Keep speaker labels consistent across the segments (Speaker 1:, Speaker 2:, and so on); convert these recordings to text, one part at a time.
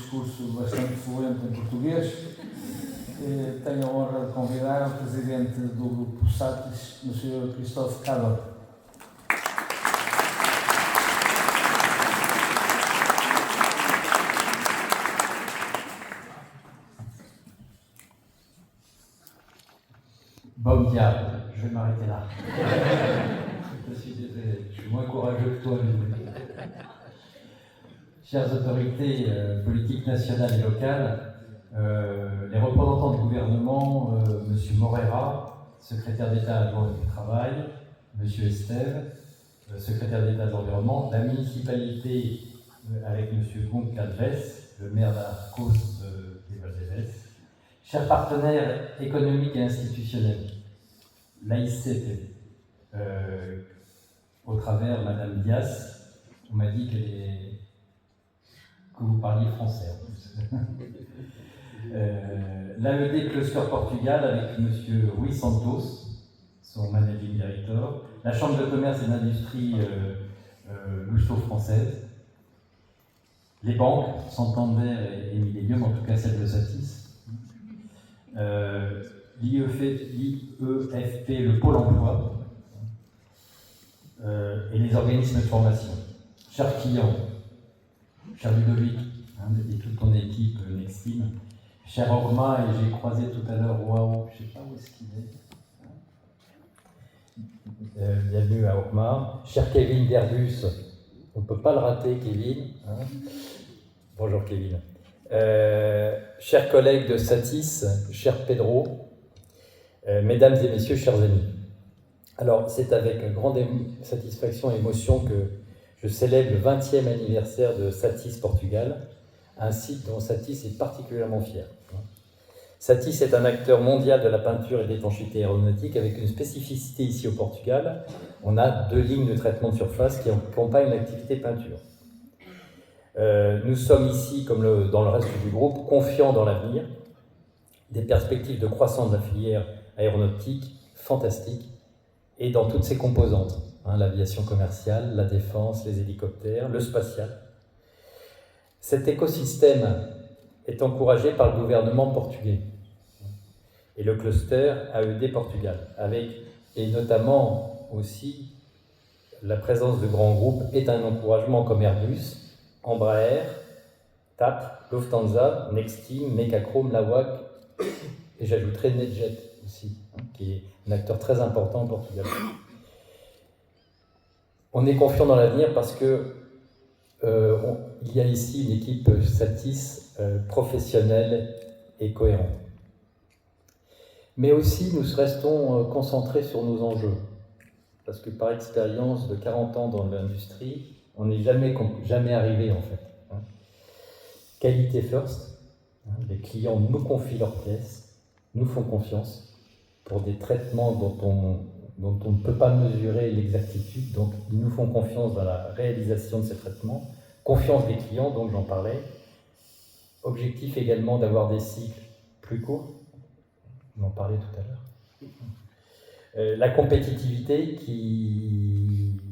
Speaker 1: discurso bastante fluente em português. Tenho a honra de convidar o presidente do Grupo Satis, o Sr. Christophe Cadot.
Speaker 2: Bon diable, je vais m'arrêter là. Je suis désolé, je suis moins courageux que toi. Chères autorités politiques nationales et locales, les représentants du gouvernement, M. Moreira, secrétaire d'État adjoint du Travail, M. Estève, secrétaire d'État de l'Environnement, la municipalité avec M. Goncalves, le maire d'Arcos des Valdevez, chers partenaires économiques et institutionnels, l'AICP, au travers Madame Dias, on m'a dit que vous parliez français en plus. L'AED Cluster Portugal avec M. Rui Santos, son managing director, la Chambre de commerce et d'industrie luso-française, les banques, Santander et Millennium, en tout cas celle de Satis, l'IEFP, le Pôle emploi, et les organismes de formation. Chers clients, cher Ludovic, et toute ton équipe Nextim, cher Orma, et j'ai croisé tout à l'heure Waouh, je ne sais pas où est-ce qu'il est. Bienvenue à Orma. Cher Kevin d'Airbus, on ne peut pas le rater, Kevin. Bonjour Kevin. Chers collègues de Satis, cher Pedro, mesdames et messieurs, chers amis. Alors, c'est avec grande satisfaction et émotion que je célèbre le 20e anniversaire de Satis Portugal, un site dont Satis est particulièrement fier. Satis est un acteur mondial de la peinture et de l'étanchéité aéronautique avec une spécificité ici au Portugal. On a 2 lignes de traitement de surface qui accompagnent l'activité peinture. Nous sommes ici, comme dans le reste du groupe, confiants dans l'avenir, des perspectives de croissance de la filière aéronautique fantastiques et dans toutes ses composantes, l'aviation commerciale, la défense, les hélicoptères, le spatial. Cet écosystème est encouragé par le gouvernement portugais et le cluster AED Portugal, et notamment aussi la présence de grands groupes est un encouragement comme Airbus, Embraer, TAP, Lufthansa, Nextim, Mecachrome, Lawak, et j'ajouterai NetJet aussi, qui est un acteur très important au Portugal. On est confiant dans l'avenir parce que il y a ici une équipe Satis professionnelle et cohérente. Mais aussi, nous restons concentrés sur nos enjeux. Parce que par expérience de 40 ans dans l'industrie, on n'est jamais arrivé en fait. Qualité first, les clients nous confient leurs pièces, nous font confiance pour des traitements dont on ne peut pas mesurer l'exactitude, donc ils nous font confiance dans la réalisation de ces traitements, confiance des clients, donc j'en parlais. Objectif également d'avoir des cycles plus courts, on en parlait tout à l'heure. La compétitivité,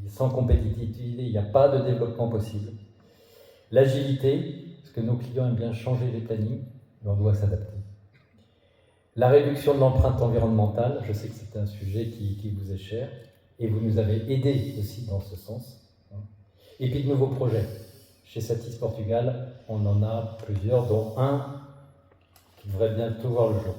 Speaker 2: sans compétitivité, il n'y a pas de développement possible. L'agilité, parce que nos clients aiment bien changer les plannings, mais on doit s'adapter. La réduction de l'empreinte environnementale, je sais que c'est un sujet qui vous est cher, et vous nous avez aidés aussi dans ce sens. Et puis de nouveaux projets. Chez Satis Portugal, on en a plusieurs, dont un qui devrait bientôt voir le jour.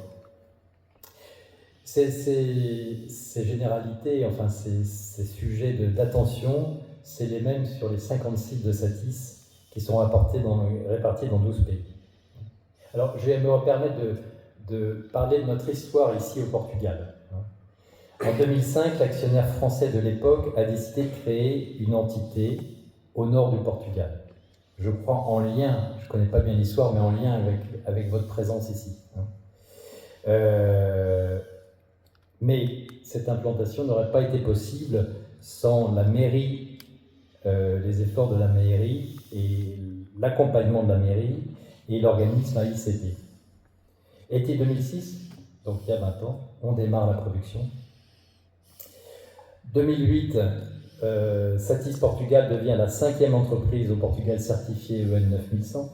Speaker 2: Ces généralités, enfin ces sujets d'attention, c'est les mêmes sur les 50 sites de Satis qui sont répartis dans 12 pays. Alors, je vais me permettre de parler de notre histoire ici au Portugal. En 2005, l'actionnaire français de l'époque a décidé de créer une entité au nord du Portugal. Je crois en lien, je ne connais pas bien l'histoire, mais en lien avec votre présence ici. Mais cette implantation n'aurait pas été possible sans la mairie, les efforts de la mairie et l'accompagnement de la mairie et l'organisme AICP. Été 2006, donc il y a 20 ans, on démarre la production. 2008, Satis Portugal devient la 5e entreprise au Portugal certifiée EN 9100.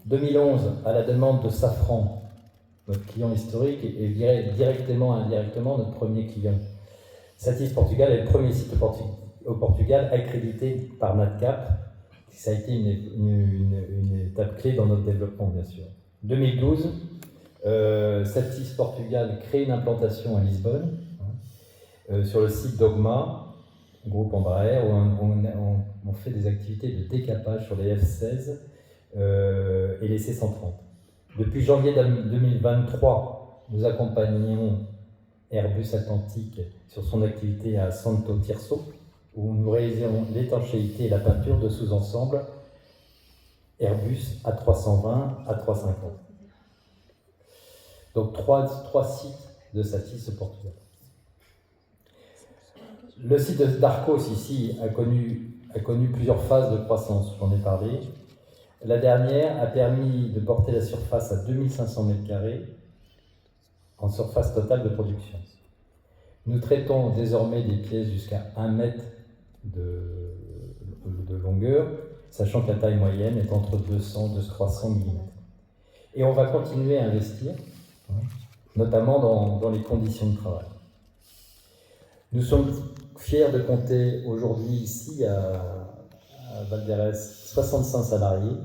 Speaker 2: 2011, à la demande de Safran, notre client historique, et directement et indirectement notre premier client. Satis Portugal est le premier site au Portugal accrédité par NatCap. Ça a été une étape clé dans notre développement, bien sûr. 2012, Satis Portugal crée une implantation à Lisbonne, sur le site Dogma, groupe Embraer, où on fait des activités de décapage sur les F-16 et les C-130. Depuis janvier 2023, nous accompagnons Airbus Atlantique sur son activité à Santo Tirso, où nous réalisons l'étanchéité et la peinture de sous-ensembles Airbus A320, A350. Donc trois sites de Satis au Portugal. Le site d'Arcos ici a connu plusieurs phases de croissance, j'en ai parlé. La dernière a permis de porter la surface à 2500 m² en surface totale de production. Nous traitons désormais des pièces jusqu'à 1 mètre de longueur, sachant que la taille moyenne est entre 200 et 300 mm. Et on va continuer à investir, notamment dans les conditions de travail. Nous sommes fiers de compter aujourd'hui ici à Val-d'Erez 65 salariés,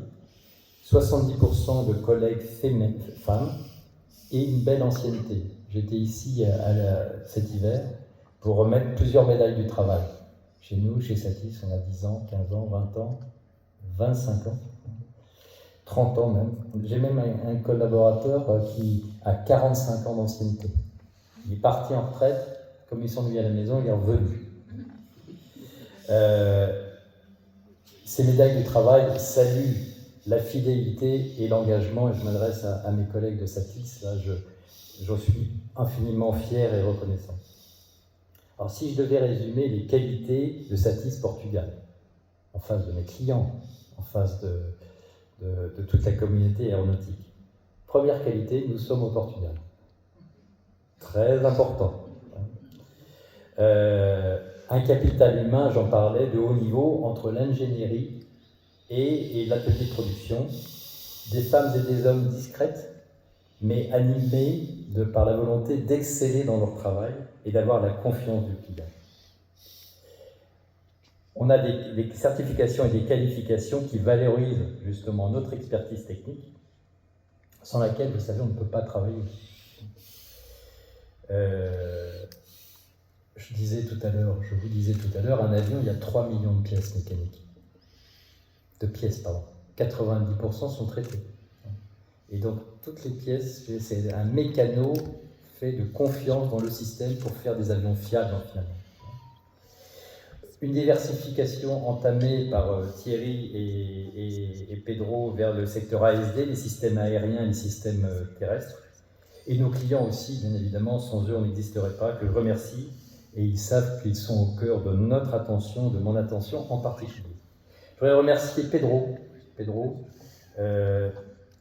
Speaker 2: 70% de collègues femmes et une belle ancienneté. J'étais ici cet hiver pour remettre plusieurs médailles du travail. Chez nous, chez Satis, on a 10 ans, 15 ans, 20 ans, 25 ans, 30 ans même. J'ai même un collaborateur qui a 45 ans d'ancienneté. Il est parti en retraite, comme il s'ennuie à la maison, il est revenu. Ces médailles du travail saluent la fidélité et l'engagement, et je m'adresse à mes collègues de Satis, là, j'en suis infiniment fier et reconnaissant. Alors si je devais résumer les qualités de Satis Portugal, en face de mes clients, en face de toute la communauté aéronautique. Première qualité, nous sommes au Portugal. Très important. Un capital humain, j'en parlais, de haut niveau, entre l'ingénierie et l'atelier de production, des femmes et des hommes discrètes, mais animés par la volonté d'exceller dans leur travail et d'avoir la confiance du client. On a des certifications et des qualifications qui valorisent justement notre expertise technique, sans laquelle, vous savez, on ne peut pas travailler. Je vous disais tout à l'heure, un avion, il y a 3 millions de pièces mécaniques. 90% sont traitées. Et donc, toutes les pièces, c'est un mécano fait de confiance dans le système pour faire des avions fiables, finalement. Une diversification entamée par Thierry et Pedro vers le secteur ASD, les systèmes aériens et les systèmes terrestres. Et nos clients aussi, bien évidemment, sans eux, on n'existerait pas, que je remercie. Et ils savent qu'ils sont au cœur de notre attention, de mon attention en particulier. Je voudrais remercier Pedro.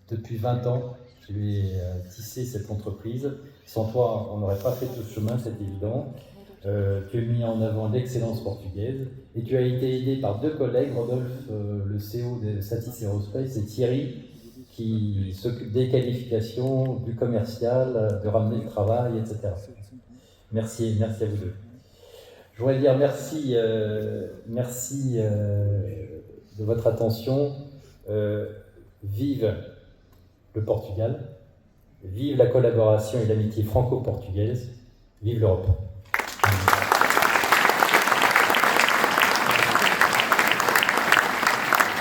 Speaker 2: Depuis 20 ans, je lui ai tissé cette entreprise. Sans toi, on n'aurait pas fait tout ce chemin, c'est évident. Tu as mis en avant l'excellence portugaise et tu as été aidé par 2 collègues, Rodolphe, le CEO de Satis Aerospace, et Thierry, qui s'occupe des qualifications, du commercial, de ramener le travail, etc. Merci à vous deux. Je voudrais dire merci de votre attention. Vive le Portugal, vive la collaboration et l'amitié franco-portugaise, vive l'Europe.